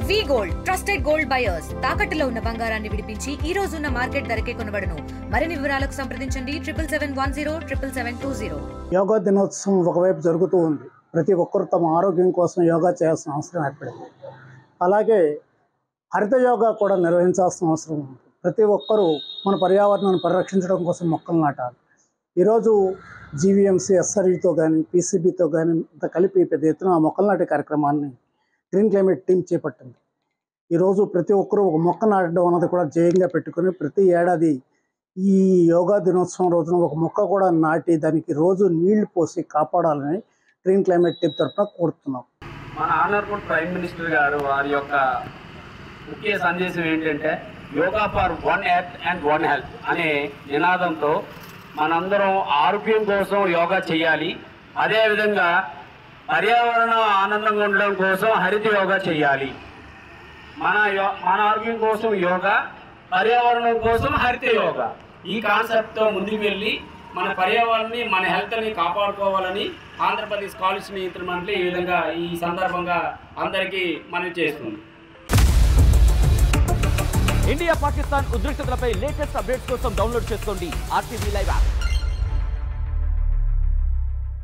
వి gold trusted gold buyers తాకట్టులో ఉన్న బంగారాన్ని విడిపించి ఈ రోజు ఉన్న మార్కెట్ ధరకే కొనబడును. మరిన్ని వివరాలకు సంప్రదించండి 77107720. యోగా దినోత్సవం ఒకవైపు జరుగుతూ ఉంది. ప్రతి ఒక్కరు తమ ఆరోగ్యం కోసం యోగా చేయాల్సిన అవసరం ఏర్పడింది. అలాగే హరిత యోగా కూడా నిర్వహించాల్సిన అవసరం ఉంది. ప్రతి ఒక్కరూ మన పర్యావరణాన్ని పరిరక్షించడం కోసం మొక్కలు నాటాలి. ఈరోజు జీవీఎంసీ ఎస్ఆర్ఈతో కానీ పీసీబీతో కానీ కలిపి పెద్ద ఎత్తున మొక్కలు నాటే కార్యక్రమాన్ని గ్రీన్ క్లైమేట్ టీం చేపట్టింది. ఈరోజు ప్రతి ఒక్కరూ ఒక మొక్క నాటడం అన్నది కూడా ధ్యేయంగా పెట్టుకుని ప్రతి ఏడాది ఈ యోగా దినోత్సవం రోజున ఒక మొక్క కూడా నాటి దానికి రోజు నీళ్లు పోసి కాపాడాలని గ్రీన్ క్లైమేట్ టీం తరఫున కోరుతున్నాం. మన ఆనరబుల్ ప్రైమ్ మినిస్టర్ గారు వారి యొక్క ముఖ్య సందేశం ఏంటంటే yoga for one earth and one health అనే నినాదంతో మనందరం ఆరోగ్యం కోసం యోగా చేయాలి. అదేవిధంగా పర్యావరణం ఆనందంగా ఉండడం కోసం హరిత యోగా చేయాలి. మన ఆరోగ్యం కోసం యోగా, పర్యావరణం కోసం హరిత యోగా, ఈ కాన్సెప్ట్తో ముందుకు వెళ్ళి మన పర్యావరణాన్ని మన హెల్త్ని కాపాడుకోవాలని ఆంధ్రప్రదేశ్ కాలుష్య నియంత్రణ మండలి ఈ విధంగా ఈ సందర్భంగా అందరికీ మనవి చేస్తుంది. ఇండియా పాకిస్తాన్ ఉద్రిక్తతలపై లేటెస్ట్ అప్డేట్స్ కోసం డౌన్లోడ్ చేసుకోండి RTV లైవ్ యాప్.